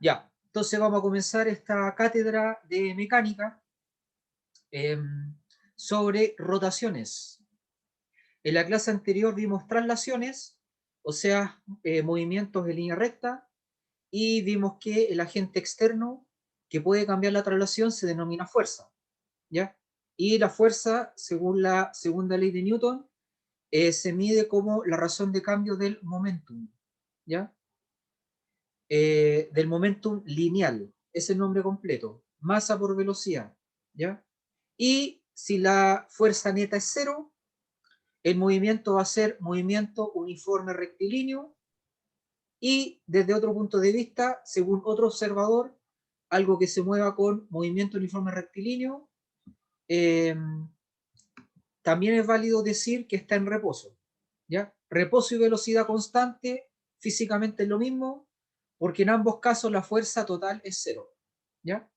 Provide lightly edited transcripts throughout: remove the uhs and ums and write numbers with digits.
Ya, entonces vamos a comenzar esta cátedra de mecánica sobre rotaciones. En la clase anterior vimos traslaciones, o sea, movimientos en línea recta, y vimos que el agente externo que puede cambiar la traslación se denomina fuerza, ¿ya? Y la fuerza, según la segunda ley de Newton, se mide como la razón de cambio del momentum, ¿ya? Del momentum lineal, es el nombre completo, masa por velocidad, ¿ya? Y si la fuerza neta es cero, el movimiento va a ser movimiento uniforme rectilíneo y desde otro punto de vista, según otro observador, algo que se mueva con movimiento uniforme rectilíneo, eh, también es válido decir que está en reposo, ¿ya? Reposo y velocidad constante, físicamente es lo mismo, porque en ambos casos la fuerza total es cero, ¿ya?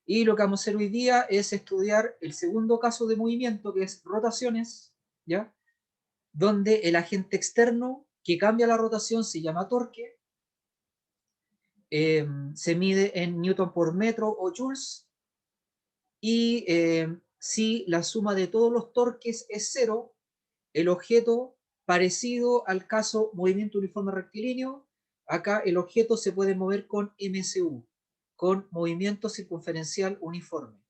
Y lo que vamos a hacer hoy día es estudiar el segundo caso de movimiento, que es rotaciones, ¿ya? Donde el agente externo que cambia la rotación se llama torque, se mide en newton por metro o joules, y si la suma de todos los torques es cero, el objeto, parecido al caso movimiento uniforme rectilíneo, acá el objeto se puede mover con MCU, con movimiento circunferencial uniforme,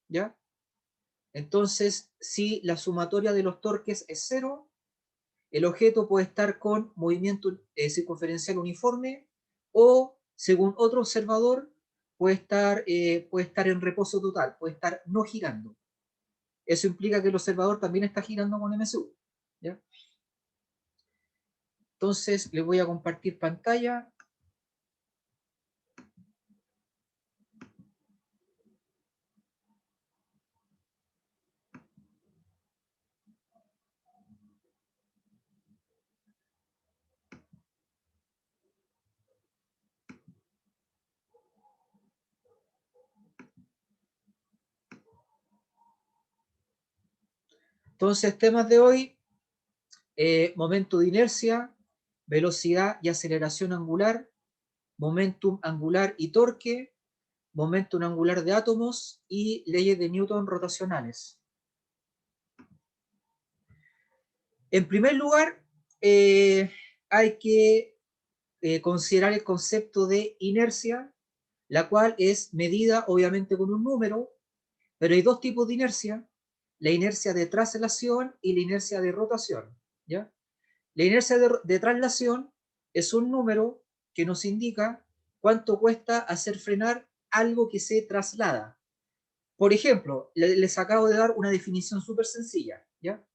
¿ya? Entonces, si la sumatoria de los torques es cero, el objeto puede estar con movimiento circunferencial uniforme o, según otro observador, puede estar en reposo total, puede estar no girando. Eso implica que el observador también está girando con MSU, ¿ya? Entonces, les voy a compartir pantalla. Entonces, temas de hoy, momento de inercia, velocidad y aceleración angular, momentum angular y torque, momentum angular de átomos y leyes de Newton rotacionales. En primer lugar, hay que considerar el concepto de inercia, la cual es medida obviamente con un número, pero hay dos tipos de inercia: la inercia de traslación y la inercia de rotación, ¿ya? La inercia de traslación es un número que nos indica cuánto cuesta hacer frenar algo que se traslada. Por ejemplo, les acabo de dar una definición súper sencilla, ¿ya?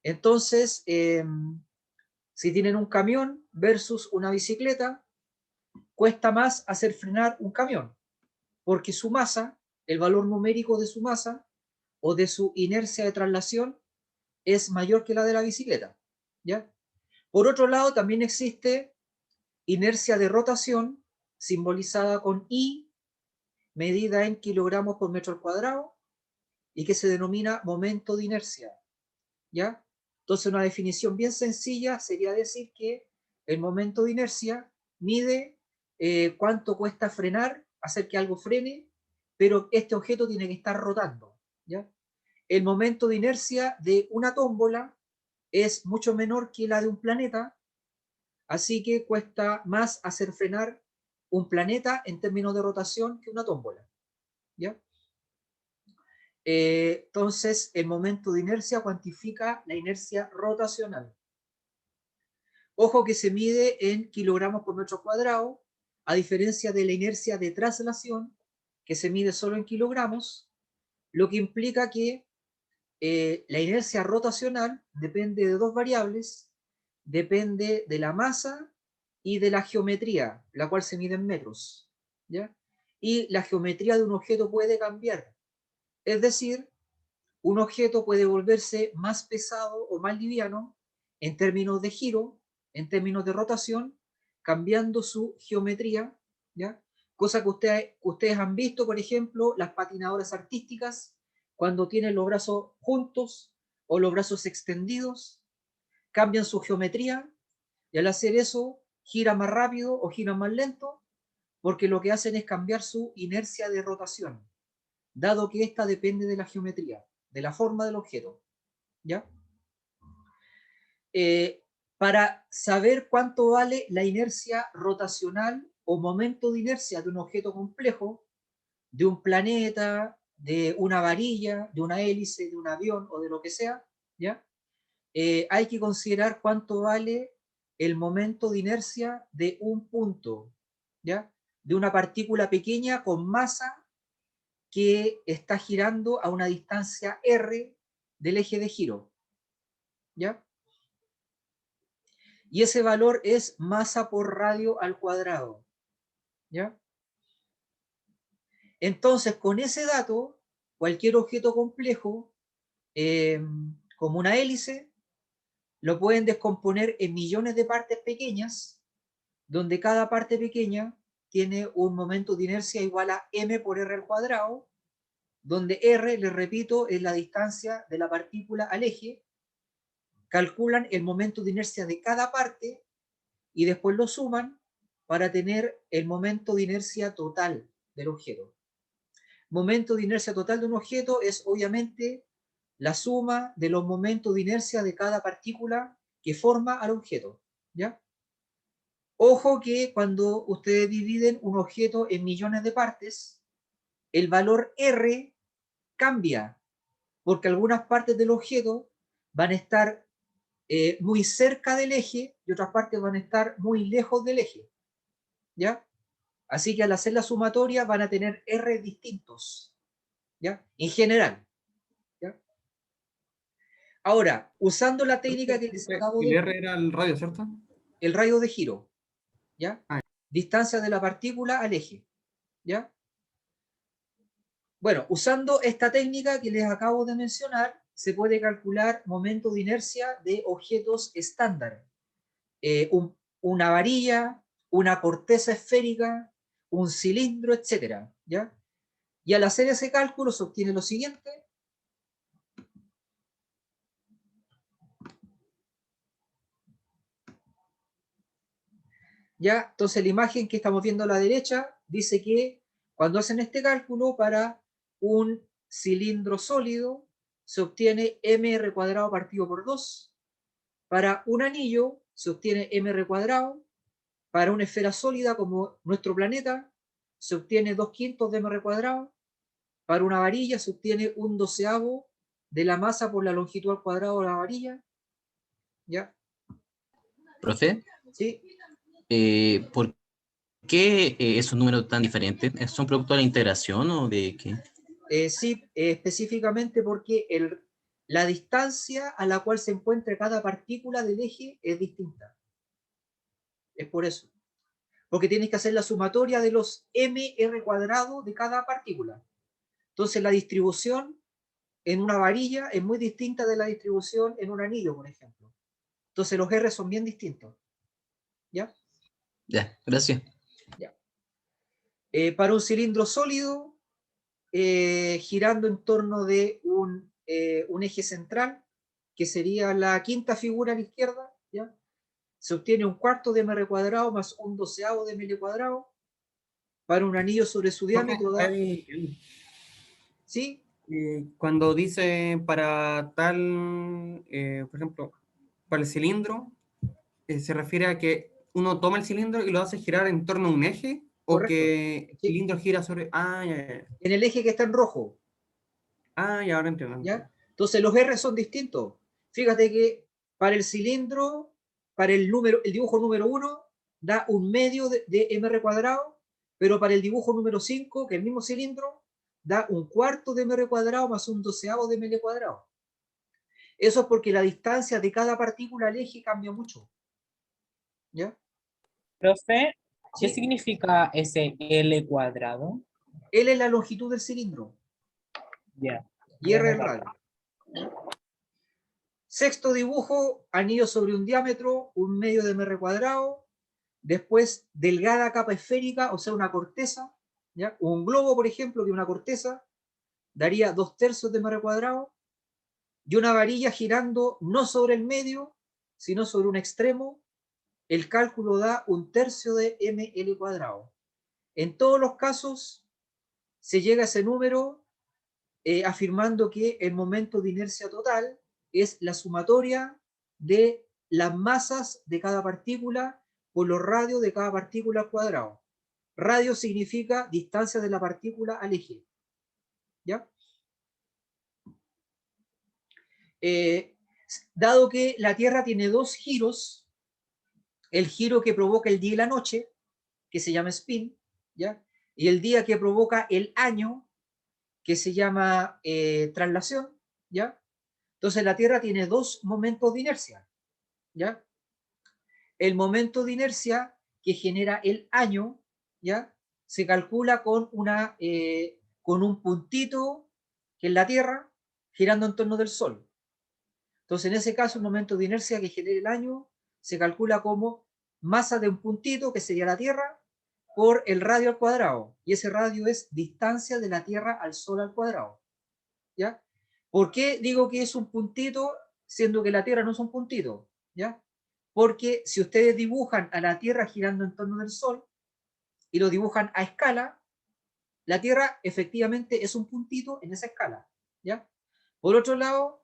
Entonces, si tienen un camión versus una bicicleta, cuesta más hacer frenar un camión, porque su masa, el valor numérico de su masa o de su inercia de traslación es mayor que la de la bicicleta, ¿ya? Por otro lado, también existe inercia de rotación, simbolizada con I, medida en kilogramos por metro al cuadrado, y que se denomina momento de inercia, ¿ya? Entonces, una definición bien sencilla sería decir que el momento de inercia mide cuánto cuesta frenar, hacer que algo frene, pero este objeto tiene que estar rotando, ¿ya? El momento de inercia de una tómbola es mucho menor que la de un planeta, así que cuesta más hacer frenar un planeta en términos de rotación que una tómbola, ¿ya? Entonces, el momento de inercia cuantifica la inercia rotacional. Ojo que se mide en kilogramos por metro cuadrado, a diferencia de la inercia de traslación, que se mide solo en kilogramos, lo que implica que la inercia rotacional depende de dos variables: depende de la masa y de la geometría, la cual se mide en metros, ¿ya? Y la geometría de un objeto puede cambiar, es decir, un objeto puede volverse más pesado o más liviano en términos de giro, en términos de rotación, cambiando su geometría, ¿ya? Cosa que ustedes han visto, por ejemplo, las patinadoras artísticas, cuando tienen los brazos juntos o los brazos extendidos, cambian su geometría, y al hacer eso, gira más rápido o gira más lento, porque lo que hacen es cambiar su inercia de rotación, dado que esta depende de la geometría, de la forma del objeto. ¿Ya? Para saber cuánto vale la inercia rotacional o momento de inercia de un objeto complejo, de un planeta, de una varilla, de una hélice, de un avión o de lo que sea, ¿ya? Hay que considerar cuánto vale el momento de inercia de un punto, ¿ya? De una partícula pequeña con masa que está girando a una distancia r del eje de giro, ¿ya? Y ese valor es masa por radio al cuadrado, ¿ya? Entonces, con ese dato, cualquier objeto complejo, como una hélice, lo pueden descomponer en millones de partes pequeñas, donde cada parte pequeña tiene un momento de inercia igual a m por r al cuadrado, donde r, les repito, es la distancia de la partícula al eje. Calculan el momento de inercia de cada parte y después lo suman para tener el momento de inercia total del objeto. Momento de inercia total de un objeto es obviamente la suma de los momentos de inercia de cada partícula que forma al objeto, ¿ya? Ojo que cuando ustedes dividen un objeto en millones de partes, el valor R cambia, porque algunas partes del objeto van a estar muy cerca del eje y otras partes van a estar muy lejos del eje, ¿ya? Así que al hacer la sumatoria van a tener R distintos, ¿ya? En general, ¿ya? Ahora, usando la técnica que les acabo El de... R era el radio, ¿cierto? El radio de giro, ¿ya? Ah, Distancia de la partícula al eje, ¿ya? Bueno, usando esta técnica que les acabo de mencionar, se puede calcular momento de inercia de objetos estándar. Una varilla, una corteza esférica, un cilindro, etcétera, ¿ya? Y al hacer ese cálculo se obtiene lo siguiente. ¿Ya? Entonces la imagen que estamos viendo a la derecha dice que cuando hacen este cálculo para un cilindro sólido se obtiene mr cuadrado partido por 2. Para un anillo se obtiene mr cuadrado. Para una esfera sólida como nuestro planeta se obtiene 2/5 de mr cuadrado. Para una varilla se obtiene 1/12 de la masa por la longitud al cuadrado de la varilla. ¿Ya? Profe, ¿Sí? ¿por qué esos números tan diferentes? ¿Son producto de la integración o de qué? Sí, específicamente porque la distancia a la cual se encuentra cada partícula del eje es distinta. Es por eso. Porque tienes que hacer la sumatoria de los mr cuadrado de cada partícula. Entonces la distribución en una varilla es muy distinta de la distribución en un anillo, por ejemplo. Entonces los R son bien distintos. ¿Ya? Ya, gracias. Ya. Para un cilindro sólido, girando en torno de un eje central, que sería la quinta figura a la izquierda, ¿ya? Se obtiene 1/4 de mr cuadrado más 1/12 de ml cuadrado. Para un anillo sobre su diámetro da... ¿Sí? Cuando dice para tal, por ejemplo, para el cilindro, se refiere a que uno toma el cilindro y lo hace girar en torno a un eje, o Correcto. que el ¿Sí? cilindro gira sobre... Ah, ya, ya. En el eje que está en rojo, Ah, ya, ahora entiendo. ¿ya? Entonces los R son distintos. Fíjate que para el cilindro, para el dibujo número 1, da 1/2 de mr cuadrado, pero para el dibujo número 5, que es el mismo cilindro, da 1/4 de mr cuadrado más 1/12 de ml cuadrado. Eso es porque la distancia de cada partícula al eje cambia mucho. ¿Ya? Profe, ¿qué ¿Sí? significa ese L cuadrado? L es la longitud del cilindro. Ya. Y R es el radio. ¿Ya? Sexto dibujo, anillo sobre un diámetro, 1/2 de mr cuadrado. Después, delgada capa esférica, o sea, una corteza. ¿Ya? Un globo, por ejemplo, que una corteza daría 2/3 de mr cuadrado. Y una varilla girando no sobre el medio, sino sobre un extremo. El cálculo da 1/3 de ml cuadrado. En todos los casos se llega a ese número afirmando que el momento de inercia total es la sumatoria de las masas de cada partícula por los radios de cada partícula al cuadrado. Radio significa distancia de la partícula al eje. ¿Ya? Dado que la Tierra tiene dos giros, el giro que provoca el día y la noche, que se llama spin, ¿ya? Y el día que provoca el año, que se llama traslación, ¿ya? Entonces la Tierra tiene dos momentos de inercia, ¿ya? El momento de inercia que genera el año, ¿ya? Se calcula con un puntito que es la Tierra girando en torno del Sol. Entonces, en ese caso, el momento de inercia que genera el año se calcula como masa de un puntito, que sería la Tierra, por el radio al cuadrado. Y ese radio es distancia de la Tierra al Sol al cuadrado. ¿Ya? ¿Por qué digo que es un puntito, siendo que la Tierra no es un puntito? ¿Ya? Porque si ustedes dibujan a la Tierra girando en torno del Sol y lo dibujan a escala, la Tierra efectivamente es un puntito en esa escala. ¿Ya? Por otro lado,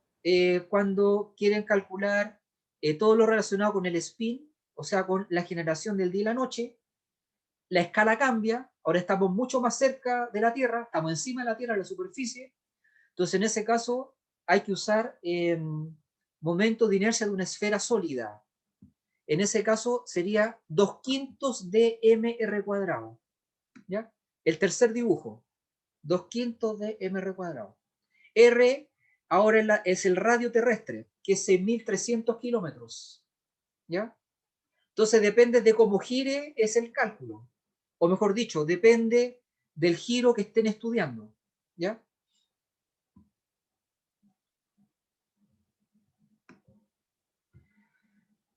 cuando quieren calcular todo lo relacionado con el spin, o sea, con la generación del día y la noche, la escala cambia, ahora estamos mucho más cerca de la Tierra, estamos encima de la Tierra, de la superficie, entonces en ese caso hay que usar momento de inercia de una esfera sólida. En ese caso sería 2/5 de mr cuadrado. ¿Ya? El tercer dibujo, 2/5 de mr cuadrado. R ahora es el radio terrestre, que es 6.300 kilómetros. ¿Ya? Entonces depende de cómo gire, es el cálculo. O mejor dicho, depende del giro que estén estudiando. ¿Ya?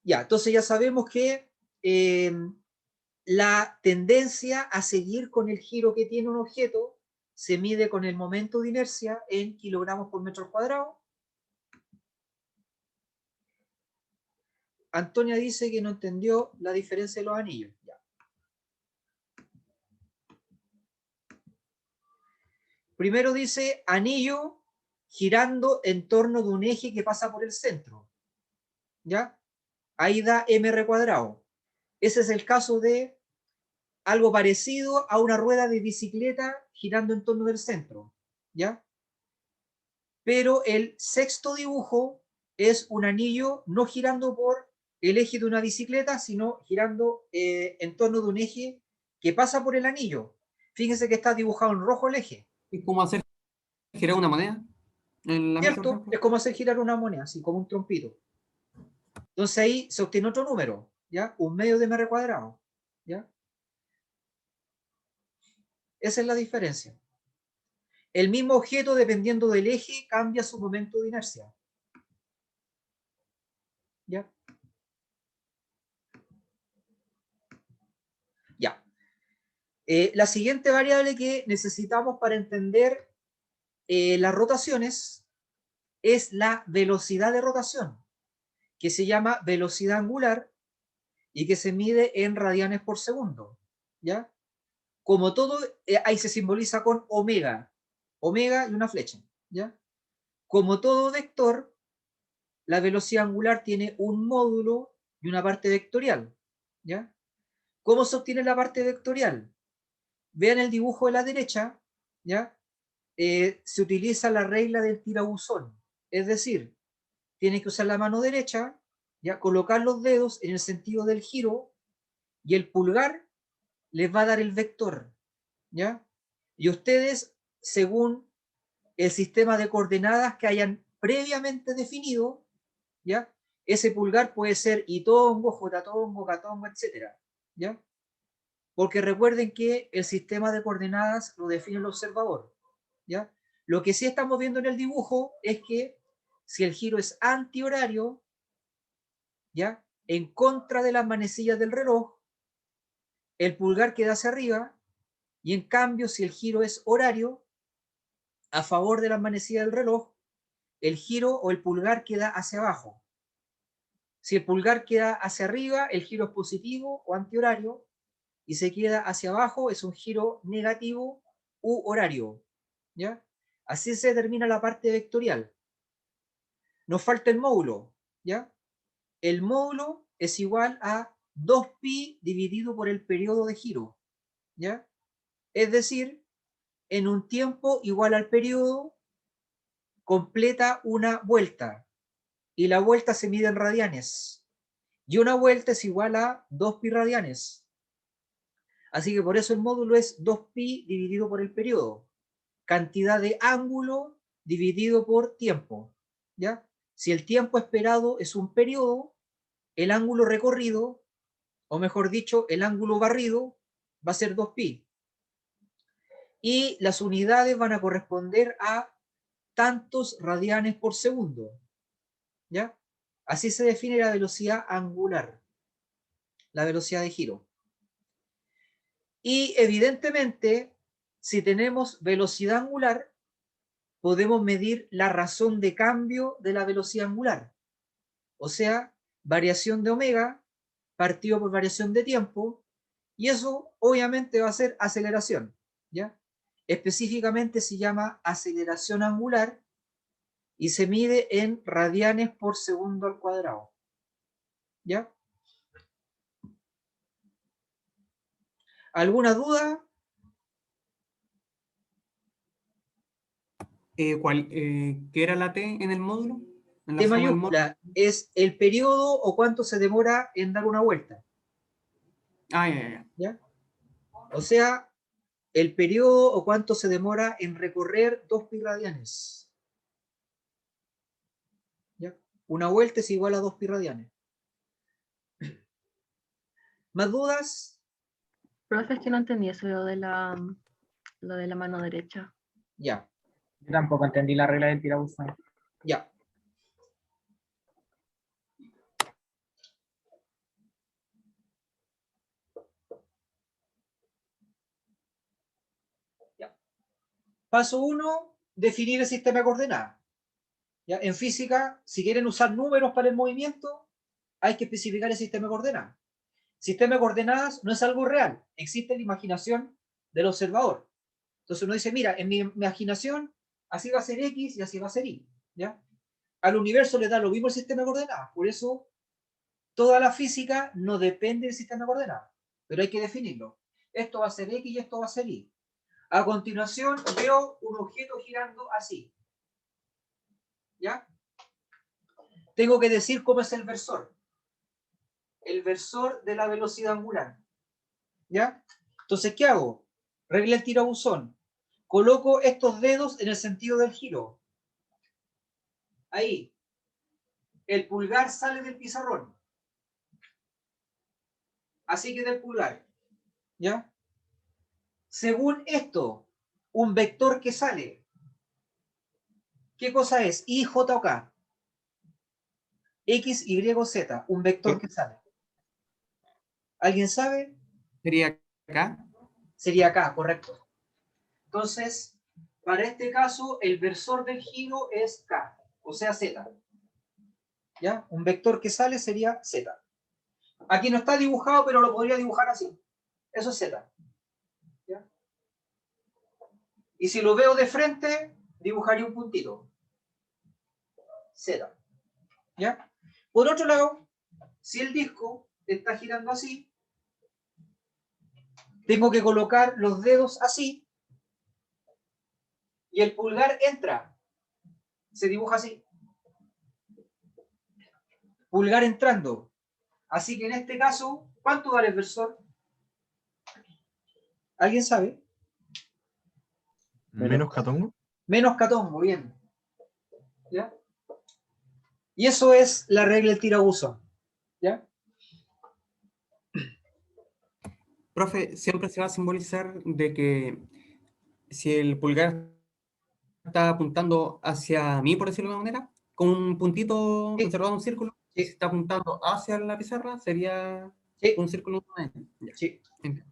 Ya, entonces ya sabemos que la tendencia a seguir con el giro que tiene un objeto se mide con el momento de inercia en kilogramos por metro cuadrado. Antonia dice que no entendió la diferencia de los anillos. Ya. Primero dice anillo girando en torno de un eje que pasa por el centro. ¿Ya? Ahí da mr cuadrado. Ese es el caso de algo parecido a una rueda de bicicleta girando en torno del centro. ¿Ya? Pero el sexto dibujo es un anillo no girando por el eje de una bicicleta, sino girando en torno de un eje que pasa por el anillo. Fíjense que está dibujado en rojo el eje. ¿Es como hacer girar una moneda en la mesa, por ¿Cierto? ejemplo? Es como hacer girar una moneda, así como un trompito. Entonces ahí se obtiene otro número, ¿ya? 1/2 de mr cuadrado, ¿ya? Esa es la diferencia. El mismo objeto, dependiendo del eje, cambia su momento de inercia. ¿Ya? Ya. La siguiente variable que necesitamos para entender las rotaciones es la velocidad de rotación, que se llama velocidad angular y que se mide en radianes por segundo. ¿Ya? Como todo, ahí se simboliza con omega. Omega y una flecha. ¿Ya? Como todo vector, la velocidad angular tiene un módulo y una parte vectorial. ¿Ya? ¿Cómo se obtiene la parte vectorial? Vean el dibujo de la derecha, ¿ya? Se utiliza la regla del tirabuzón. Es decir, tienen que usar la mano derecha, ¿ya? Colocar los dedos en el sentido del giro y el pulgar les va a dar el vector. ¿Ya? Y ustedes, según el sistema de coordenadas que hayan previamente definido, ¿ya? Ese pulgar puede ser itongo, jotatongo, catongo, etc. ¿Ya? Porque recuerden que el sistema de coordenadas lo define el observador. ¿Ya? Lo que sí estamos viendo en el dibujo es que si el giro es antihorario, ¿ya? En contra de las manecillas del reloj, el pulgar queda hacia arriba, y en cambio, si el giro es horario, a favor de las manecillas del reloj, el giro o el pulgar queda hacia abajo. Si el pulgar queda hacia arriba, el giro es positivo o antihorario, y se queda hacia abajo, es un giro negativo u horario, ¿ya? Así se determina la parte vectorial. Nos falta el módulo, ¿ya? El módulo es igual a 2pi dividido por el periodo de giro, ¿ya? Es decir, en un tiempo igual al periodo, completa una vuelta, y la vuelta se mide en radianes, y una vuelta es igual a 2pi radianes. Así que por eso el módulo es 2pi dividido por el periodo, cantidad de ángulo dividido por tiempo, ¿ya? Si el tiempo esperado es un periodo, el ángulo recorrido, o mejor dicho, el ángulo barrido, va a ser 2pi. Y las unidades van a corresponder a tantos radianes por segundo, ¿ya? Así se define la velocidad angular, la velocidad de giro. Y evidentemente, si tenemos velocidad angular, podemos medir la razón de cambio de la velocidad angular. O sea, variación de omega partido por variación de tiempo, y eso obviamente va a ser aceleración, ¿ya? Específicamente se llama aceleración angular y se mide en radianes por segundo al cuadrado, ¿ya? ¿Alguna duda? ¿Qué era la T en el módulo? ¿En la T suma del módulo? mayúscula es el periodo o cuánto se demora en dar una vuelta, Ah, ya, ya, ya. ¿ya? O sea, el periodo o cuánto se demora en recorrer 2pi radianes, ¿ya? Una vuelta es igual a 2pi radianes. ¿Más dudas? Profe, es que no entendí eso lo de la mano derecha. Ya, Yo tampoco entendí la regla del tirabuzón. ya. Paso 1, definir el sistema de coordenadas. ¿Ya? En física, si quieren usar números para el movimiento, hay que especificar el sistema de coordenadas. Sistema de coordenadas no es algo real, existe la imaginación del observador. Entonces uno dice, mira, en mi imaginación así va a ser X y así va a ser Y. ¿Ya? Al universo le da lo mismo el sistema de coordenadas, por eso toda la física no depende del sistema de coordenadas, pero hay que definirlo. Esto va a ser X y esto va a ser Y. A continuación veo un objeto girando así. ¿Ya? Tengo que decir cómo es el versor. El versor de la velocidad angular. ¿Ya? Entonces, ¿qué hago? Regla el tirabuzón. Coloco estos dedos en el sentido del giro. Ahí. El pulgar sale del pizarrón. Así que del pulgar. ¿Ya? Según esto, un vector que sale. ¿Qué cosa es? I, J o K. X, Y, Z. Un vector que sale. ¿Alguien sabe? ¿Sería acá? Sería K, correcto. Entonces, para este caso, el versor del giro es K, o sea, Z. ¿Ya? Un vector que sale sería Z. Aquí no está dibujado, pero lo podría dibujar así. Eso es Z. ¿Ya? Y si lo veo de frente, dibujaría un puntito. Z. ¿Ya? Por otro lado, si el disco está girando así, tengo que colocar los dedos así y el pulgar entra. Se dibuja así. Pulgar entrando. Así que en este caso, ¿cuánto vale el versor? ¿Alguien sabe? Menos catongo. Menos catongo, bien. ¿Ya? Y eso es la regla del tirabuzón. ¿Ya? Profe, siempre se va a simbolizar de que si el pulgar está apuntando hacia mí, por decirlo de alguna manera, con un puntito Sí, observado un círculo, y si sí, está apuntando hacia la pizarra, sería sí, un círculo. Ya, sí. entiendo.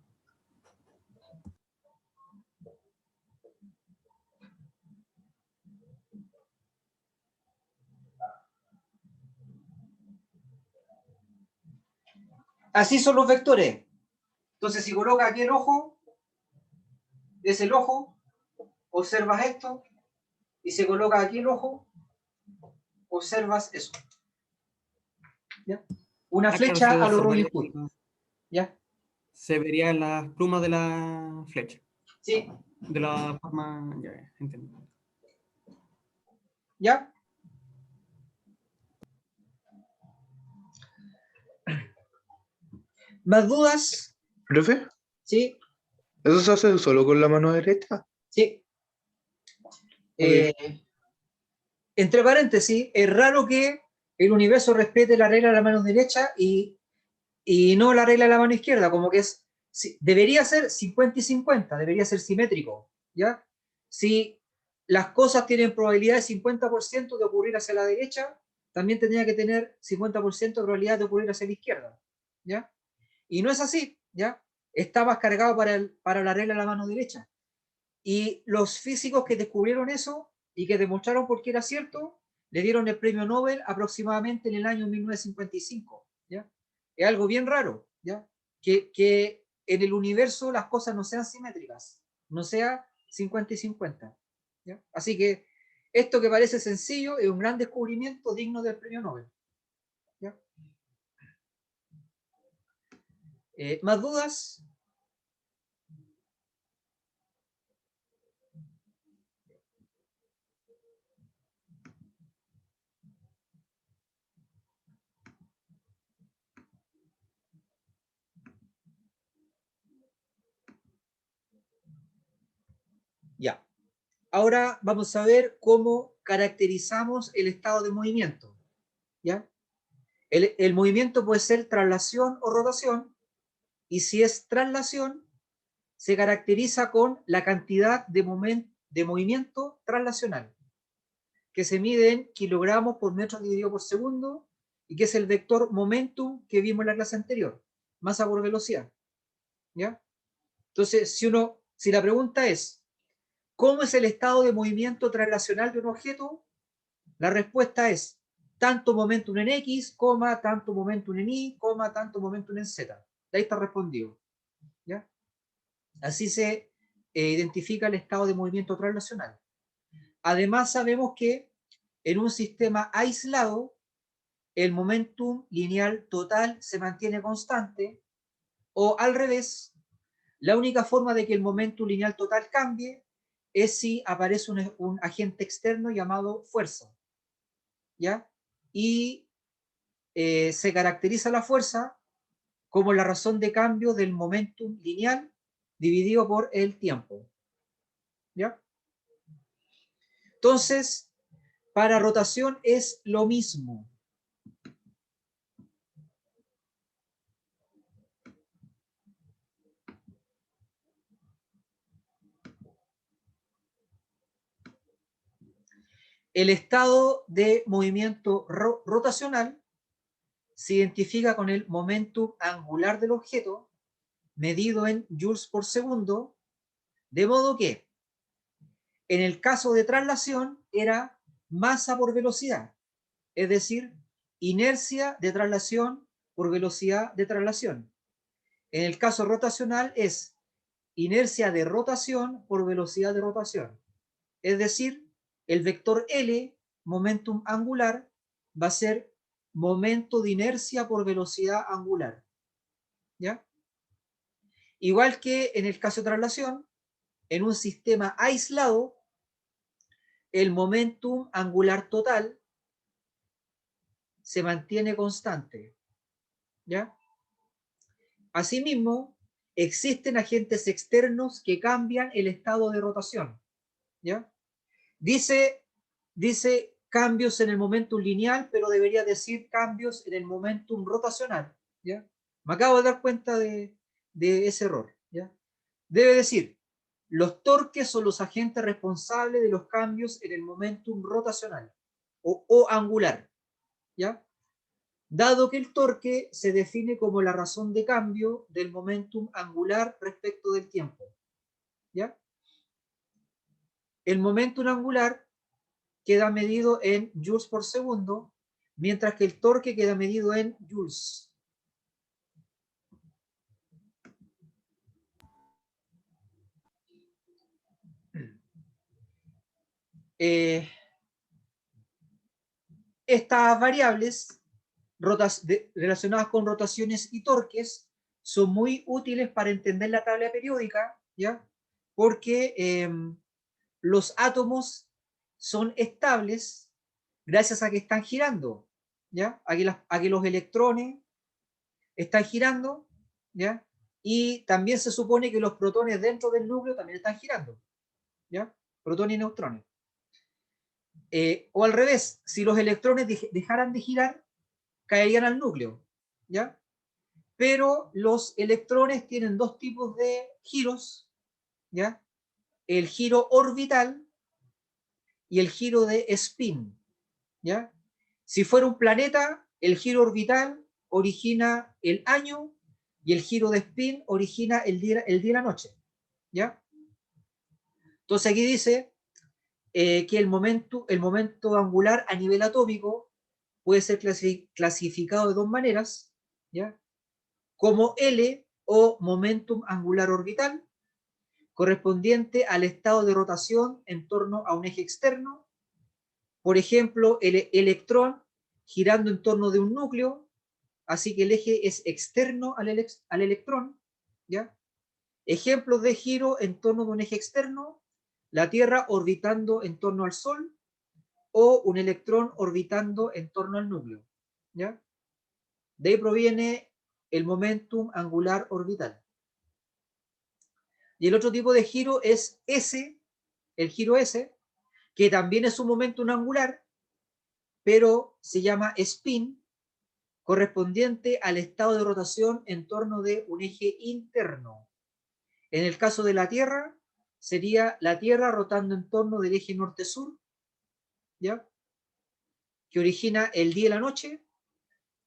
Así son los vectores. Entonces, si colocas aquí el ojo, es el ojo, observas esto, y si colocas aquí el ojo, observas eso. ¿Ya? Una Claro, flecha se a los Robin observaría, Hood. ¿Ya? se verían las plumas de la flecha. Sí. De la forma, ya, entiendo. ¿Ya? ¿Más dudas? ¿Profe? Sí, ¿Eso se hace solo con la mano derecha? sí. Entre paréntesis, es raro que el universo respete la regla de la mano derecha y no la regla de la mano izquierda, como que es, debería ser 50 y 50, debería ser simétrico, ¿ya? Si las cosas tienen probabilidad de 50% de ocurrir hacia la derecha, también tendría que tener 50% de probabilidad de ocurrir hacia la izquierda, ¿ya? Y no es así, ¿ya? Está más cargado para la regla de la mano derecha. Y los físicos que descubrieron eso y que demostraron por qué era cierto, le dieron el premio Nobel aproximadamente en el año 1955, ¿ya? Es algo bien raro, ¿ya? Que en el universo las cosas no sean simétricas, no sea 50 y 50, ¿ya? Así que esto que parece sencillo es un gran descubrimiento digno del premio Nobel, ¿ya? ¿Más dudas? Ya. Ahora vamos a ver cómo caracterizamos el estado de movimiento, ¿ya? El movimiento puede ser traslación o rotación, y si es traslación, se caracteriza con la cantidad de movimiento traslacional, que se mide en kilogramos por metro dividido por segundo, y que es el vector momentum que vimos en la clase anterior, masa por velocidad, ¿ya? Entonces, si la pregunta es, ¿cómo es el estado de movimiento traslacional de un objeto? La respuesta es tanto momentum en X, tanto momentum en Y, tanto momentum en Z. Ahí está respondido, ¿ya? Así se identifica el estado de movimiento traslacional. Además, sabemos que en un sistema aislado, el momentum lineal total se mantiene constante, o al revés, la única forma de que el momentum lineal total cambie es si aparece un agente externo llamado fuerza, ¿ya? Y se caracteriza la fuerza como la razón de cambio del momentum lineal dividido por el tiempo, ¿ya? Entonces, para rotación es lo mismo. El estado de movimiento rotacional se identifica con el momentum angular del objeto medido en joules por segundo, de modo que en el caso de traslación era masa por velocidad, es decir, inercia de traslación por velocidad de traslación. En el caso rotacional es inercia de rotación por velocidad de rotación. Es decir, el vector L, momentum angular, va a ser momento de inercia por velocidad angular, ¿ya? Igual que en el caso de traslación, en un sistema aislado, el momentum angular total se mantiene constante, ¿ya? Asimismo, existen agentes externos que cambian el estado de rotación, ¿ya? Dice cambios en el momentum lineal, pero debería decir cambios en el momentum rotacional, ¿ya? Me acabo de dar cuenta de ese error, ¿ya? Debe decir, los torques son los agentes responsables de los cambios en el momentum rotacional o angular, ¿ya? Dado que el torque se define como la razón de cambio del momentum angular respecto del tiempo, ¿ya? El momentum angular queda medido en joules por segundo, mientras que el torque queda medido en joules. Estas variables relacionadas con rotaciones y torques son muy útiles para entender la tabla periódica, ¿ya? Porque los átomos son estables gracias a que están girando, ¿ya? A que los electrones están girando, ¿ya? Y también se supone que los protones dentro del núcleo también están girando, ¿ya? Protones y neutrones. O al revés, si los electrones dejaran de girar, caerían al núcleo, ¿ya? Pero los electrones tienen dos tipos de giros, ¿ya? El giro orbital y el giro de spin, ¿ya? Si fuera un planeta, el giro orbital origina el año y el giro de spin origina el día y la noche, ¿ya? Entonces aquí dice que el momento angular a nivel atómico puede ser clasificado de dos maneras, ¿ya? Como L o momentum angular orbital, correspondiente al estado de rotación en torno a un eje externo. Por ejemplo, el electrón girando en torno de un núcleo, así que el eje es externo al electrón, ¿ya? Ejemplos de giro en torno de un eje externo: la Tierra orbitando en torno al Sol o un electrón orbitando en torno al núcleo, ¿ya? De ahí proviene el momentum angular orbital. Y el otro tipo de giro es S, el giro S, que también es un momentum angular, pero se llama spin, correspondiente al estado de rotación en torno de un eje interno. En el caso de la Tierra, sería la Tierra rotando en torno del eje norte-sur, ¿ya? Que origina el día y la noche.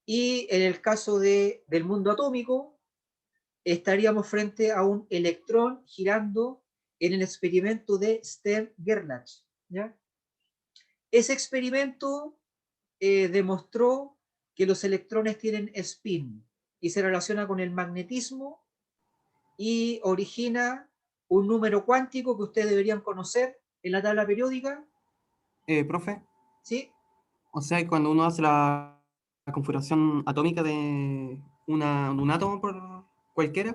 Y en el caso del mundo atómico, estaríamos frente a un electrón girando en el experimento de Stern-Gerlach, ¿ya? Ese experimento demostró que los electrones tienen spin y se relaciona con el magnetismo y origina un número cuántico que ustedes deberían conocer en la tabla periódica, Profe, ¿sí? o sea, cuando uno hace la configuración atómica de un átomo por cualquiera,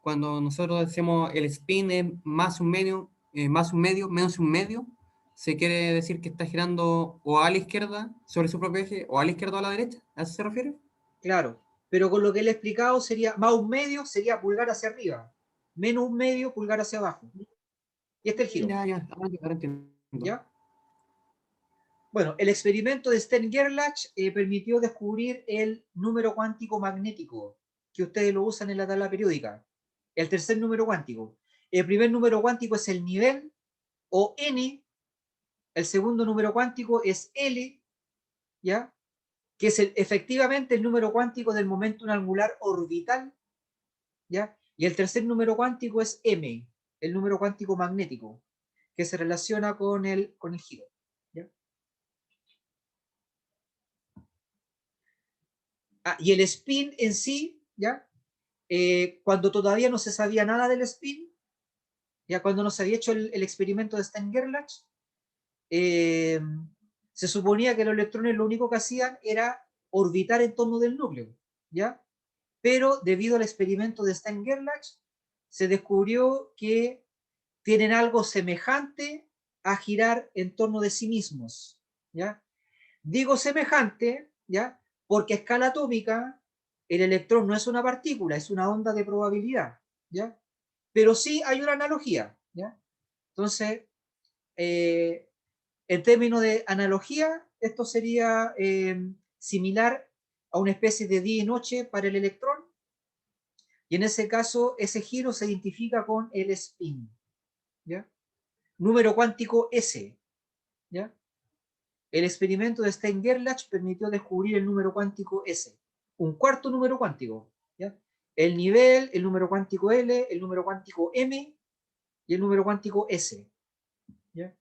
cuando nosotros decimos el spin es más un medio, menos un medio, se quiere decir que está girando o a la izquierda sobre su propio eje o a la izquierda o a la derecha. ¿A eso se refiere? Claro, pero con lo que le he explicado sería, más un medio sería pulgar hacia arriba, menos un medio pulgar hacia abajo. Y este es el giro, Ya, ahora entiendo. ¿ya? Bueno, el experimento de Stern-Gerlach permitió descubrir el número cuántico magnético, que ustedes lo usan en la tabla periódica. El tercer número cuántico. El primer número cuántico es el nivel, o n. El segundo número cuántico es L, ¿ya? Que es efectivamente el número cuántico del momento angular orbital, ¿ya? Y el tercer número cuántico es M, el número cuántico magnético, que se relaciona con el giro, ¿ya? Y el spin en sí, ¿ya? Cuando todavía no se sabía nada del spin, ya cuando no se había hecho el experimento de Stern-Gerlach, se suponía que los electrones lo único que hacían era orbitar en torno del núcleo, ¿ya? Pero debido al experimento de Stern-Gerlach, se descubrió que tienen algo semejante a girar en torno de sí mismos, ¿ya? Digo semejante, ¿ya? Porque a escala atómica el electrón no es una partícula, es una onda de probabilidad, ¿ya? Pero sí hay una analogía, ¿ya? Entonces, en términos de analogía, esto sería similar a una especie de día y noche para el electrón, y en ese caso ese giro se identifica con el spin, ¿ya? Número cuántico S, ¿ya? El experimento de Stern-Gerlach permitió descubrir el número cuántico S, un cuarto número cuántico, ¿ya? El nivel, el número cuántico L, el número cuántico M y el número cuántico S, ¿ya?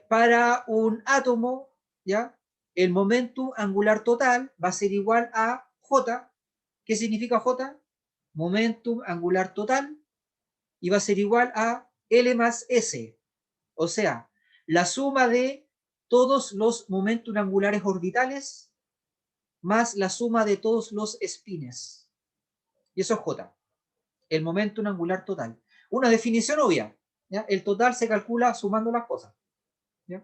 Para un átomo, ¿ya? El momento angular total va a ser igual a J. ¿Qué significa J? Momentum angular total, y va a ser igual a L más S. O sea, la suma de todos los momentos angulares orbitales más la suma de todos los espines. Y eso es J, el momento angular total. Una definición obvia. ¿Ya? El total se calcula sumando las cosas. ¿Ya?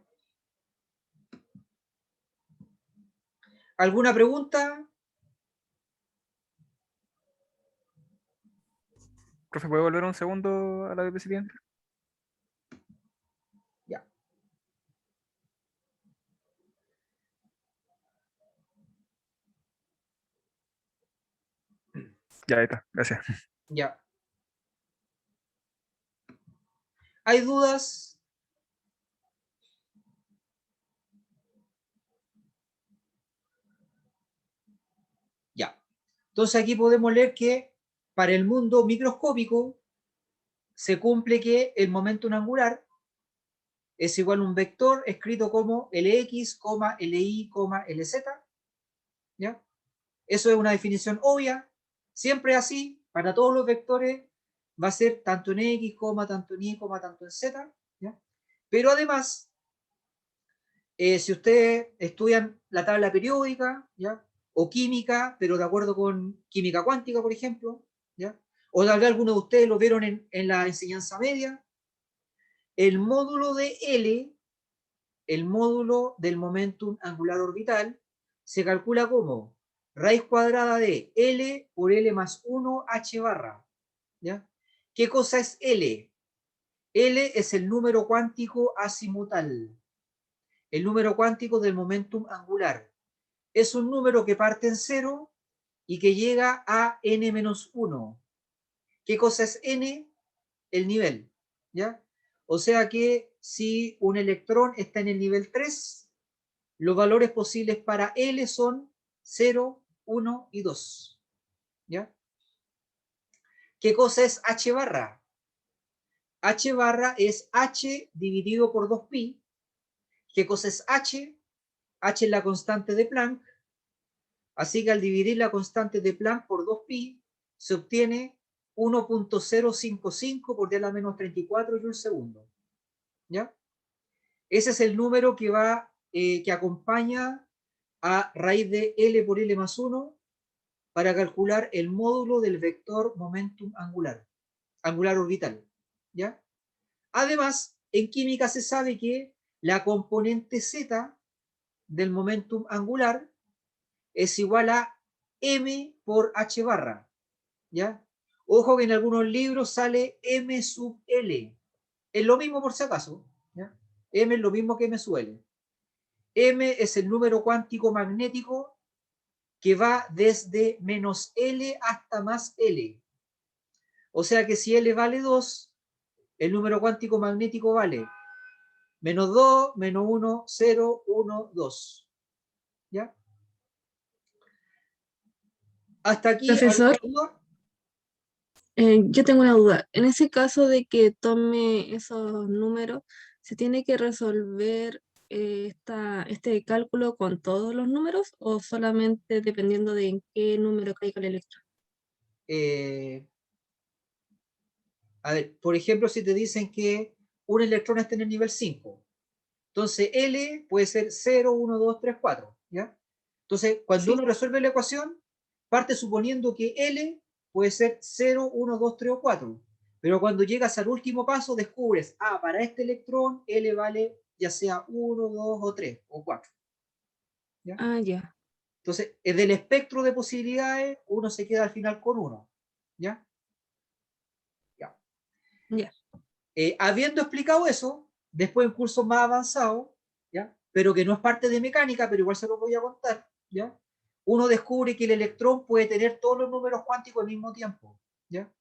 ¿Alguna pregunta? Profe, ¿puede volver un segundo a la diapositiva? Ya. Ya, ahí está, gracias. Ya. ¿Hay dudas? Ya. Entonces aquí podemos leer que para el mundo microscópico se cumple que el momento angular es igual a un vector escrito como Lx, Li, Lz. ¿Ya? Eso es una definición obvia. Siempre así, para todos los vectores va a ser tanto en X, tanto en Y, tanto en Z. ¿Ya? Pero además, si ustedes estudian la tabla periódica, ¿ya? O química, pero de acuerdo con química cuántica, por ejemplo, ¿ya? O tal vez algunos de ustedes lo vieron en la enseñanza media, el módulo de L, el módulo del momentum angular orbital, se calcula como raíz cuadrada de L por L más 1 H barra. ¿Ya? ¿Qué cosa es L? L es el número cuántico azimutal, el número cuántico del momentum angular. Es un número que parte en 0 y que llega a n-1. ¿Qué cosa es n? El nivel. ¿Ya? O sea que si un electrón está en el nivel 3, los valores posibles para L son 0, 1 y 2. ¿Ya? ¿Qué cosa es H barra? H barra es H dividido por 2pi. ¿Qué cosa es H? H es la constante de Planck. Así que al dividir la constante de Planck por 2pi, se obtiene 1.055 por 10 a la menos 34 joules segundo. ¿Ya? Ese es el número que va, que acompaña a raíz de L por L más 1 para calcular el módulo del vector momentum angular, angular orbital. ¿Ya? Además, en química se sabe que la componente Z del momentum angular es igual a m por h barra. ¿Ya? Ojo que en algunos libros sale m sub l. Es lo mismo por si acaso. ¿Ya? M es lo mismo que m sub l. M es el número cuántico magnético que va desde menos L hasta más L. O sea que si L vale 2, el número cuántico magnético vale menos 2, menos 1, 0, 1, 2. ¿Ya? Hasta aquí, Profesor, ¿alguna duda? yo tengo una duda. En ese caso de que tome esos números, ¿se tiene que resolver este cálculo con todos los números o solamente dependiendo de en qué número caiga el electrón? A ver, por ejemplo, si te dicen que un electrón está en el nivel 5, entonces L puede ser 0, 1, 2, 3, 4. ¿Ya? Entonces, cuando Sí. uno resuelve la ecuación, parte suponiendo que L puede ser 0, 1, 2, 3 o 4. Pero cuando llegas al último paso, descubres, para este electrón L vale ya sea 1, 2 o 3 o 4. ¿Ya? Ah, ya. Entonces, del espectro de posibilidades, uno se queda al final con 1. ¿Ya? Ya. Ya. Habiendo explicado eso, después en cursos más avanzados, ¿ya? Pero que no es parte de mecánica, pero igual se lo voy a contar, ¿ya? Uno descubre que el electrón puede tener todos los números cuánticos al mismo tiempo, ¿ya?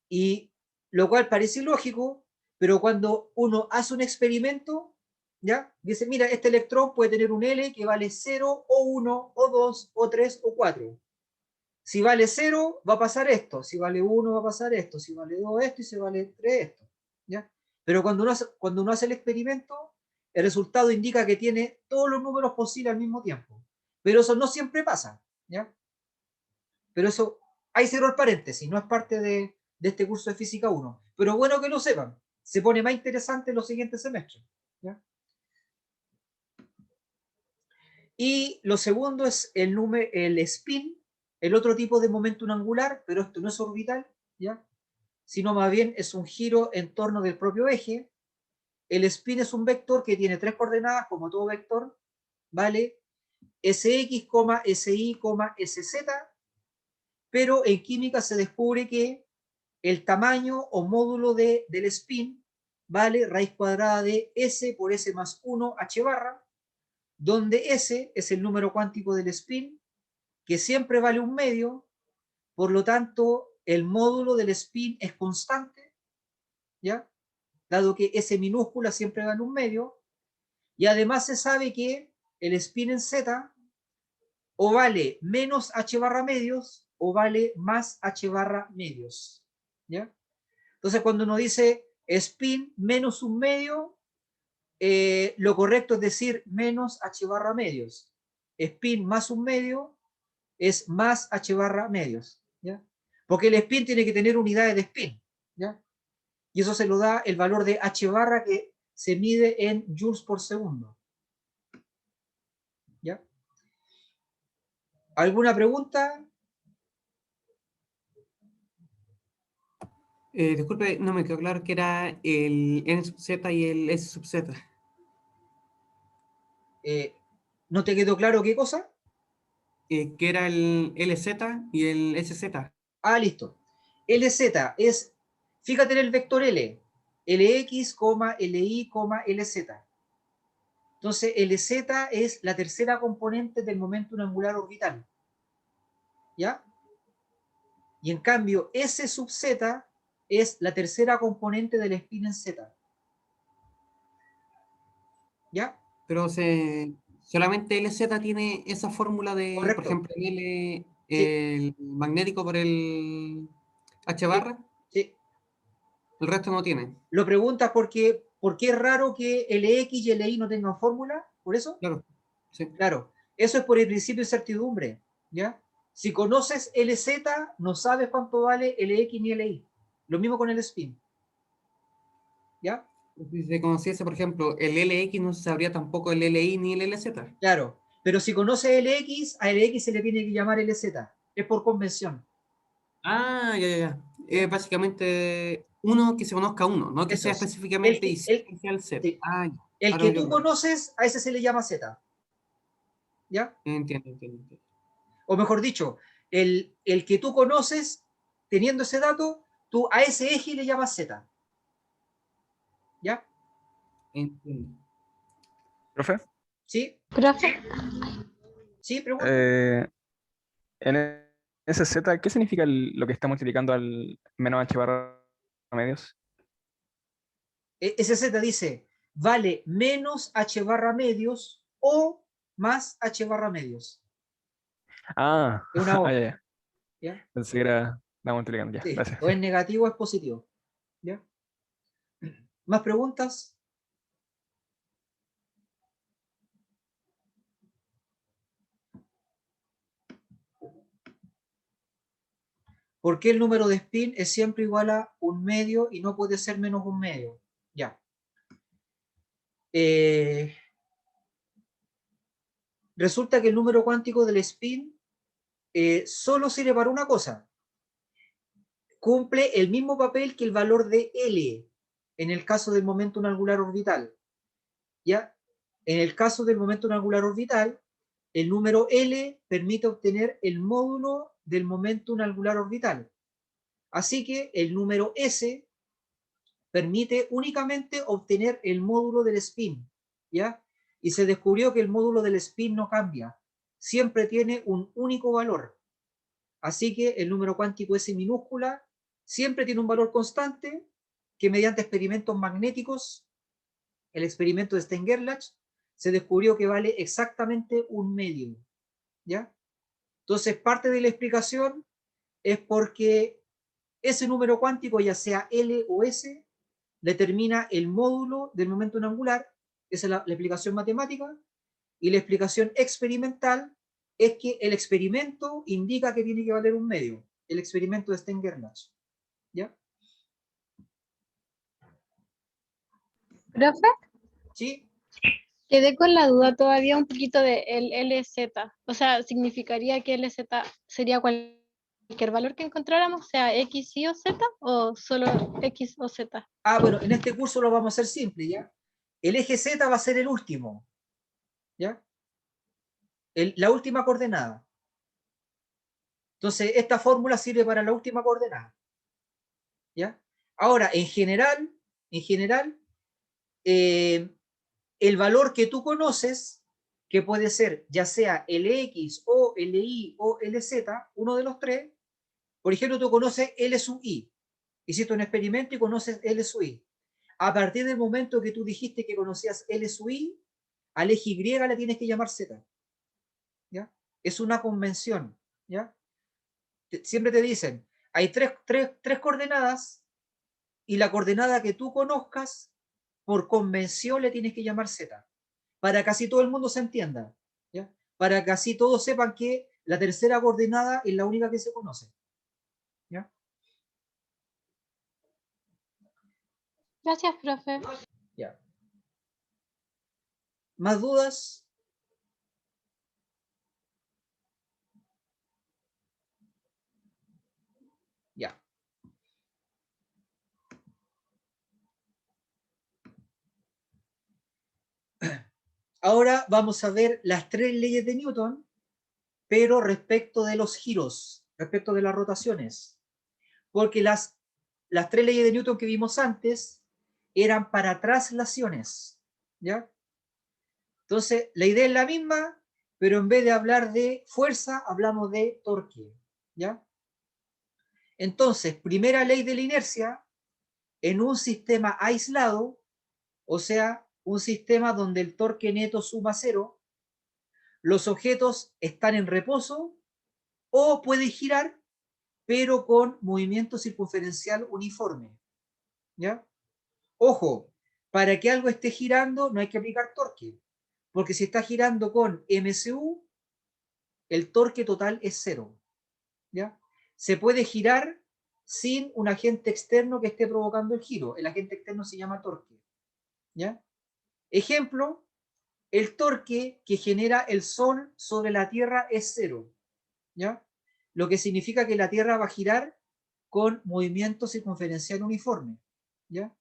Y lo cual parece ilógico, pero cuando uno hace un experimento, ¿ya? Dice, mira, este electrón puede tener un L que vale 0 o 1 o 2 o 3 o 4. Si vale 0, va a pasar esto. Si vale 1, va a pasar esto. Si vale 2, esto. Y si vale 3, esto. ¿Ya? Pero cuando uno hace el experimento, el resultado indica que tiene todos los números posibles al mismo tiempo. Pero eso no siempre pasa. ¿Ya? Pero eso, ahí cierro el paréntesis, no es parte de este curso de Física 1. Pero bueno que lo sepan. se pone más interesante en los siguientes semestres. ¿Ya? Y lo segundo es el spin, el otro tipo de momento angular, pero esto no es orbital, ¿ya? Sino más bien es un giro en torno del propio eje. El spin es un vector que tiene 3 coordenadas, como todo vector, ¿vale? Sx, Si, Sz, pero en química se descubre que el tamaño o módulo del spin vale raíz cuadrada de S por S más 1 H barra, donde S es el número cuántico del spin, que siempre vale un medio, por lo tanto, el módulo del spin es constante, ¿ya? Dado que S minúscula siempre vale un medio, y además se sabe que el spin en Z o vale menos H barra medios o vale más H barra medios, ¿ya? Entonces, cuando uno dice spin menos un medio, lo correcto es decir menos H barra medios. Spin más un medio es más H barra medios, ¿ya? Porque el spin tiene que tener unidades de spin, ¿ya? Y eso se lo da el valor de H barra que se mide en joules por segundo, ¿ya? ¿Alguna pregunta? Disculpe, no me quedó claro que era el N sub Z y el S sub Z. ¿No te quedó claro qué cosa? Que era el LZ y el SZ. Ah, listo. LZ es, fíjate en el vector L, LX, LI, LZ. Entonces, LZ es la tercera componente del momento angular orbital, ¿ya? Y en cambio, S sub Z es la tercera componente del spin en Z, ¿ya? Pero solamente LZ tiene esa fórmula de, por Correcto. ejemplo, L, Sí, el magnético por el H sí, barra, sí. el resto no tiene. Lo preguntas porque, ¿por qué es raro que LX y LI no tengan fórmula? ¿Por eso? Claro, sí. Claro, eso es por el principio de incertidumbre, ¿ya? Si conoces LZ, no sabes cuánto vale LX ni LI. Lo mismo con el spin, ¿ya? Si se conociese, por ejemplo, el LX, no se sabría tampoco el LI ni el LZ. Claro, pero si conoces LX, a LX se le tiene que llamar LZ. Es por convención. Ah, ya, ya, ya. ¿Ya? Básicamente uno que se conozca uno, no que Eso sea es. El específicamente y que, el, siempre sea el Z. sí. Ah, ya. El Ahora que me quedó tú claro. conoces, a ese se le llama Z, ¿ya? Entiendo, entiendo, entiendo. O mejor dicho, el que tú conoces, teniendo ese dato, tú a ese eje le llamas Z, ¿ya? Entiendo. Profe, ¿Sí? Profe, ¿Sí? Pregunta. en ese Z, ¿qué significa lo que está multiplicando al menos h barra medios? Ese Z dice, vale menos H barra medios o más H barra medios. Ah, Es una ah, ya, O, ya. ¿ya? Pensé que era la multiplicando. Ya, Sí. gracias. O es negativo o es positivo, ¿ya? ¿Más preguntas? ¿Por qué el número de spin es siempre igual a un medio y no puede ser menos un medio? Ya. Eh, Resulta que el número cuántico del spin solo sirve para una cosa. Cumple el mismo papel que el valor de L en el caso del momento angular orbital. ¿Ya? En el caso del momento angular orbital, el número L permite obtener el módulo del momento angular orbital. Así que el número S permite únicamente obtener el módulo del spin, ¿ya? Y se descubrió que el módulo del spin no cambia, siempre tiene un único valor. Así que el número cuántico S minúscula siempre tiene un valor constante que mediante experimentos magnéticos, el experimento de Stein-Gerlach, se descubrió que vale exactamente un medio, ¿ya? Entonces, parte de la explicación es porque ese número cuántico, ya sea L o S, determina el módulo del momento angular, esa es la explicación matemática, y la explicación experimental es que el experimento indica que tiene que valer un medio, el experimento de Stein-Gerlach, ¿ya? Profe, ¿Sí? quedé con la duda todavía un poquito de el LZ. O sea, ¿significaría que LZ sería cualquier valor que encontráramos, sea X, Y o Z, o solo X o Z? Ah, bueno, en este curso lo vamos a hacer simple, ¿ya? El eje Z va a ser el último, ¿ya? La última coordenada. Entonces, esta fórmula sirve para la última coordenada, ¿ya? Ahora, en general, el valor que tú conoces, que puede ser ya sea LX o LY o LZ, uno de los tres, por ejemplo, tú conoces L sub I, hiciste un experimento y conoces L sub I. A partir del momento que tú dijiste que conocías L sub I, al eje Y le tienes que llamar Z, ¿ya? Es una convención, ¿ya? Siempre te dicen, hay tres coordenadas y la coordenada que tú conozcas, por convención le tienes que llamar Z, para que así todo el mundo se entienda, ¿ya? Para que así todos sepan que la tercera coordenada es la única que se conoce, ¿ya? Gracias, profe. Ya. ¿Más dudas? Ya. Ahora vamos a ver las tres leyes de Newton, pero respecto de los giros, respecto de las rotaciones. Porque las tres leyes de Newton que vimos antes eran para traslaciones, ¿ya? Entonces, la idea es la misma, pero en vez de hablar de fuerza, hablamos de torque, ¿ya? Entonces, primera ley de la inercia, en un sistema aislado, o sea, un sistema donde el torque neto suma cero, los objetos están en reposo o pueden girar, pero con movimiento circunferencial uniforme, ¿ya? Ojo, para que algo esté girando no hay que aplicar torque, porque si está girando con MCU, el torque total es cero, ¿ya? Se puede girar sin un agente externo que esté provocando el giro. El agente externo se llama torque, ¿ya? Ejemplo, el torque que genera el Sol sobre la Tierra es cero, ¿ya? Lo que significa que la Tierra va a girar con movimiento circunferencial uniforme, ¿ya?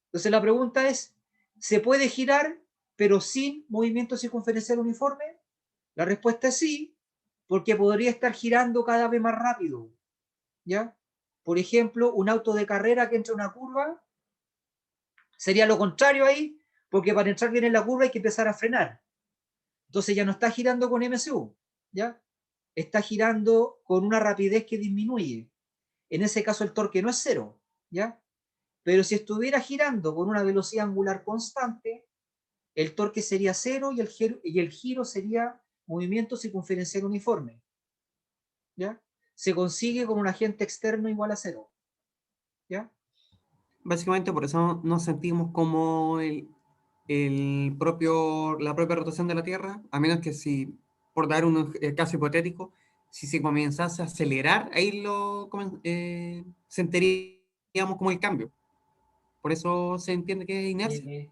Entonces la pregunta es, ¿se puede girar pero sin movimiento circunferencial uniforme? La respuesta es sí, porque podría estar girando cada vez más rápido, ¿ya? Por ejemplo, un auto de carrera que entra en una curva sería lo contrario ahí, porque para entrar bien en la curva hay que empezar a frenar. Entonces ya no está girando con MCU, ¿ya? Está girando con una rapidez que disminuye. En ese caso el torque no es cero, ¿ya? Pero si estuviera girando con una velocidad angular constante, el torque sería cero y el giro sería movimiento circunferencial uniforme, ¿ya? Se consigue con un agente externo igual a cero, ¿ya? Básicamente por eso nos sentimos como la propia rotación de la Tierra, a menos que si, por dar un caso hipotético, si se comenzase a acelerar, ahí sentiríamos como el cambio. Por eso se entiende que es inercia.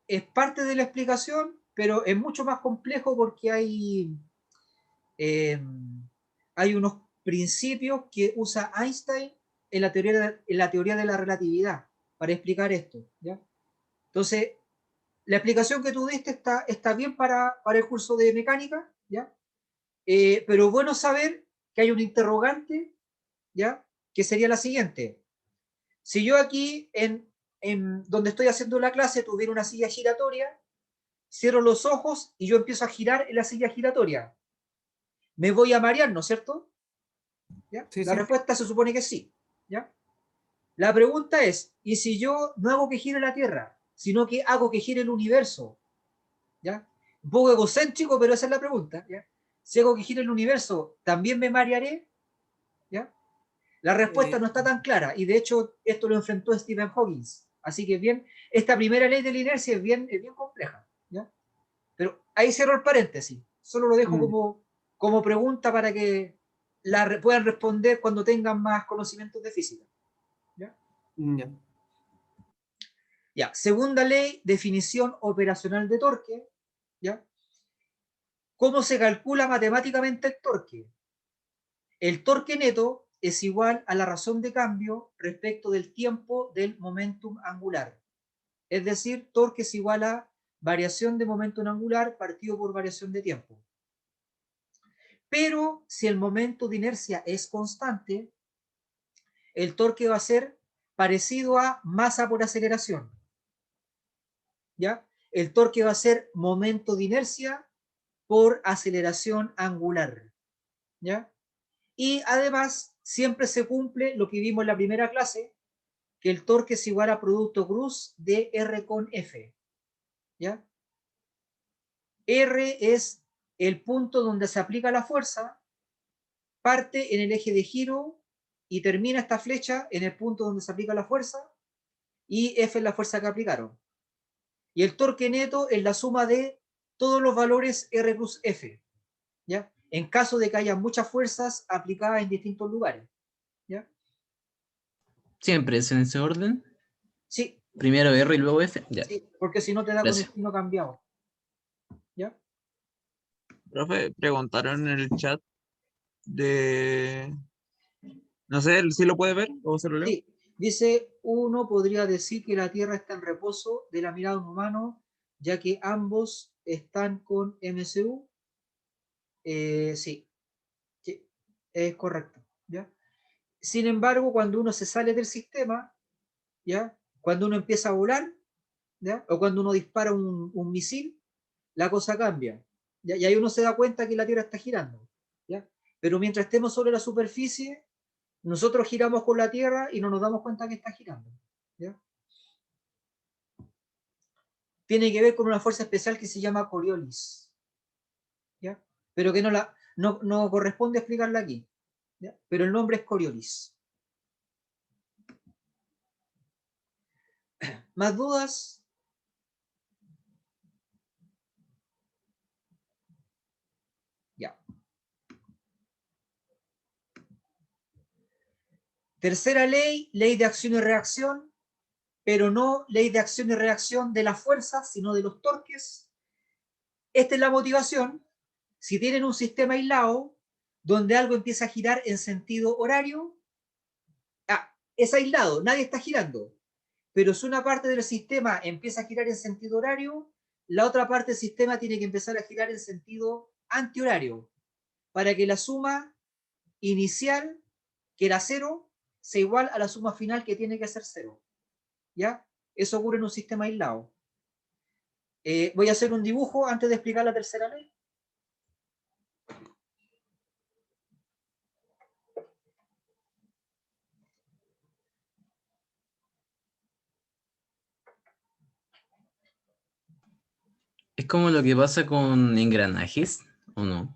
Es parte de la explicación, pero es mucho más complejo porque eh, hay unos principios que usa Einstein en la teoría de la relatividad para explicar esto, ¿ya? Entonces, la explicación que tú diste está bien para el curso de mecánica, ¿ya? Pero es bueno saber que hay un interrogante, ¿ya? Que sería la siguiente. Si yo aquí, en donde estoy haciendo la clase, tuviera una silla giratoria, cierro los ojos y yo empiezo a girar en la silla giratoria, me voy a marear, ¿no es cierto? ¿Ya? Sí, La sí. respuesta se supone que sí, ¿ya? La pregunta es, ¿y si yo no hago que gire la Tierra, sino que hago que gire el universo? ¿Ya? Un poco egocéntrico, pero esa es la pregunta, ¿ya? Si hago que gire el universo, ¿también me marearé? ¿Ya? La respuesta no está tan clara, y de hecho esto lo enfrentó Stephen Hawking. Así que bien, esta primera ley de la inercia es bien compleja, ¿ya? Pero ahí cierro el paréntesis. Solo lo dejo como pregunta para que puedan responder cuando tengan más conocimientos de física, ¿ya? Ya. Ya, segunda ley, definición operacional de torque. ¿Ya? ¿Cómo se calcula matemáticamente el torque? El torque neto es igual a la razón de cambio respecto del tiempo del momentum angular. Es decir, torque es igual a variación de momentum angular partido por variación de tiempo. Pero si el momento de inercia es constante, el torque va a ser parecido a masa por aceleración. ¿Ya? El torque va a ser momento de inercia por aceleración angular. ¿Ya? Y además, siempre se cumple lo que vimos en la primera clase, que el torque es igual a producto cruz de R con F. ¿Ya? R es el punto donde se aplica la fuerza, parte en el eje de giro y termina esta flecha en el punto donde se aplica la fuerza, y F es la fuerza que aplicaron. Y el torque neto es la suma de todos los valores R plus F, ¿ya? En caso de que haya muchas fuerzas aplicadas en distintos lugares, ¿ya? Siempre es en ese orden. Sí, Primero R y luego F. Ya. sí, porque si no te da con el Gracias. signo cambiado, ¿ya? Profe, preguntaron en el chat de... No sé si lo puede ver o se lo leo. Sí, dice, uno podría decir que la Tierra está en reposo de la mirada de un humano, ya que ambos están con MCU. Sí, sí, es correcto, ¿ya? Sin embargo, cuando uno se sale del sistema, ¿ya? Cuando uno empieza a volar, ¿ya? O cuando uno dispara un misil, la cosa cambia, ¿ya? Y ahí uno se da cuenta que la Tierra está girando, ¿ya? Pero mientras estemos sobre la superficie, nosotros giramos con la Tierra y no nos damos cuenta que está girando, ¿ya? Tiene que ver con una fuerza especial que se llama Coriolis, ¿ya? Pero que no corresponde explicarla aquí, ¿ya? Pero el nombre es Coriolis. ¿Más dudas? Ya. Tercera ley, ley de acción y reacción, pero no ley de acción y reacción de las fuerzas, sino de los torques. Esta es la motivación. Si tienen un sistema aislado, donde algo empieza a girar en sentido horario, es aislado, nadie está girando. Pero si una parte del sistema empieza a girar en sentido horario, la otra parte del sistema tiene que empezar a girar en sentido antihorario, para que la suma inicial, que era 0, sea igual a la suma final, que tiene que ser 0. ¿Ya? Eso ocurre en un sistema aislado. Voy a hacer un dibujo antes de explicar la tercera ley. ¿Es como lo que pasa con engranajes o no?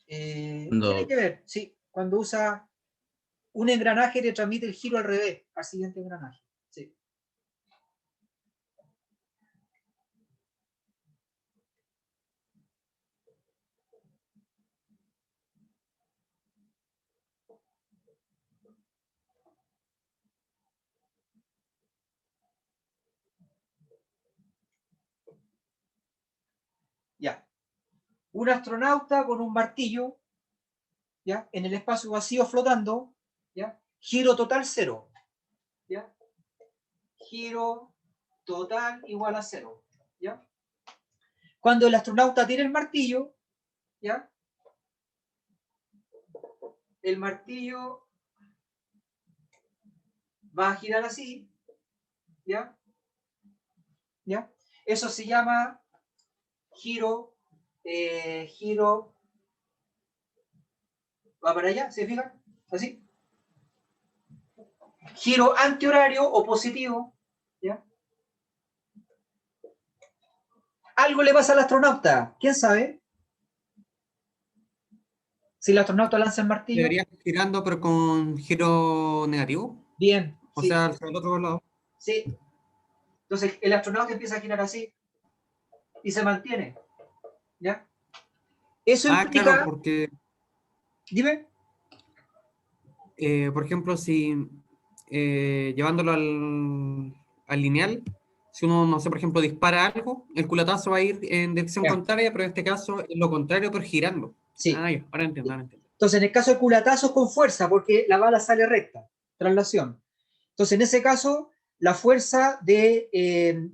Tiene que ver, sí. Cuando usa un engranaje, le transmite el giro al revés al siguiente engranaje. Sí. Ya. Un astronauta con un martillo, ¿ya? En el espacio vacío flotando, ¿ya? Giro total 0. ¿Ya? Giro total igual a 0. ¿Ya? Cuando el astronauta tiene el martillo, ¿ya? El martillo va a girar así, ¿ya? ¿Ya? Eso se llama giro, va para allá, ¿se fijan? Así. Giro antihorario o positivo, ¿ya? Algo le pasa al astronauta, ¿quién sabe? Si el astronauta lanza el martillo. Debería ir girando, pero con giro negativo. Bien. O Sí. sea, hacia el otro lado. Sí. Entonces el astronauta empieza a girar así y se mantiene, ¿ya? Eso implica... Claro, porque, Dime. por ejemplo, si llevándolo al lineal, Si uno, no sé, por ejemplo, dispara algo, el culatazo va a ir en dirección Ya. contraria, pero en este caso es lo contrario, pero girando. Sí. Ah, ya, ahora entiendo, ahora entiendo. Entonces, en el caso de culatazos con fuerza, porque la bala sale recta, traslación. Entonces, en ese caso, la fuerza de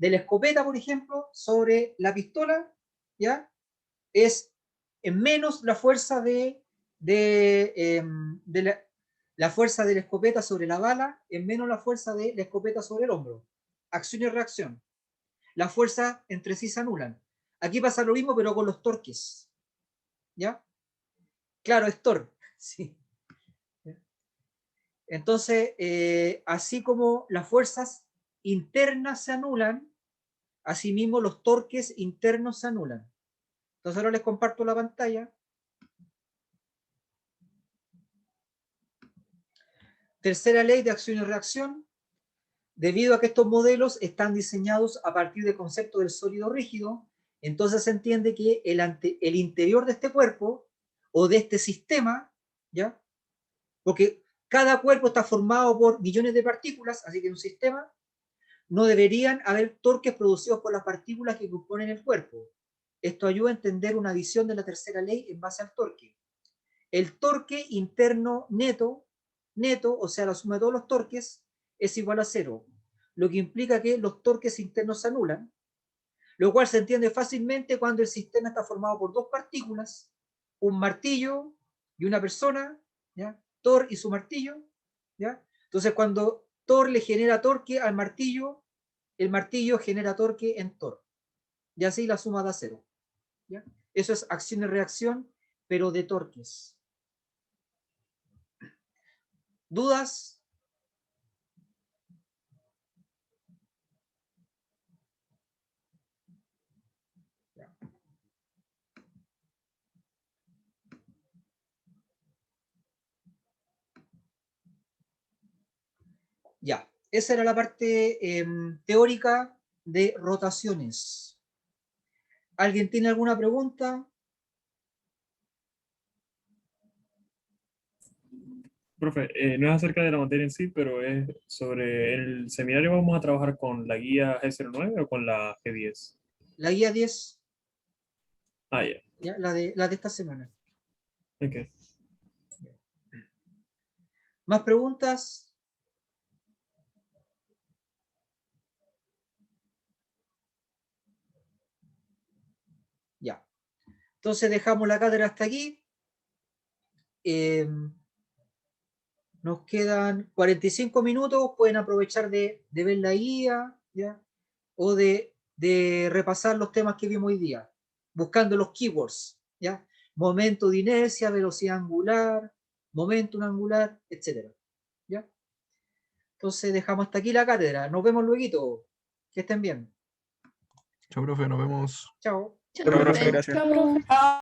la escopeta, por ejemplo, sobre la pistola, ¿ya? Es en menos la fuerza la fuerza de la escopeta sobre la bala, en menos la fuerza de la escopeta sobre el hombro. Acción y reacción. Las fuerzas entre sí se anulan. Aquí pasa lo mismo, pero con los torques. ¿Ya? Claro, es torque. Sí. Entonces, así como las fuerzas internas se anulan, asimismo los torques internos se anulan. Entonces ahora les comparto la pantalla. Tercera ley de acción y reacción. Debido a que estos modelos están diseñados a partir del concepto del sólido rígido, entonces se entiende que el interior de este cuerpo o de este sistema, ¿ya? Porque cada cuerpo está formado por millones de partículas, así que en un sistema no deberían haber torques producidos por las partículas que componen el cuerpo. Esto ayuda a entender una visión de la tercera ley en base al torque. El torque interno neto, o sea, la suma de todos los torques, es igual a 0, lo que implica que los torques internos se anulan, lo cual se entiende fácilmente cuando el sistema está formado por dos partículas, un martillo y una persona, ¿ya? Thor y su martillo, ¿ya? Entonces, cuando Thor le genera torque al martillo, el martillo genera torque en Thor. Y así la suma da 0. ¿Ya? Eso es acción y reacción, pero de torques. ¿Dudas? Ya, esa era la parte teórica de rotaciones. ¿Alguien tiene alguna pregunta? Profe, no es acerca de la materia en sí, pero es sobre el seminario. ¿Vamos a trabajar con la guía G09 o con la G10? La guía 10, Ah, ya. ¿ya? La de esta semana. Ok. ¿Más preguntas? Ya. Entonces dejamos la cátedra hasta aquí. Nos quedan 45 minutos. Pueden aprovechar de ver la guía, ¿ya? O de repasar los temas que vimos hoy día, buscando los keywords, ¿ya? Momento de inercia, velocidad angular, momento angular, etc. ¿Ya? Entonces dejamos hasta aquí la cátedra. Nos vemos luego. Que estén bien. Chao, profe, nos vemos. Chao. Chao, profe, gracias. Chao.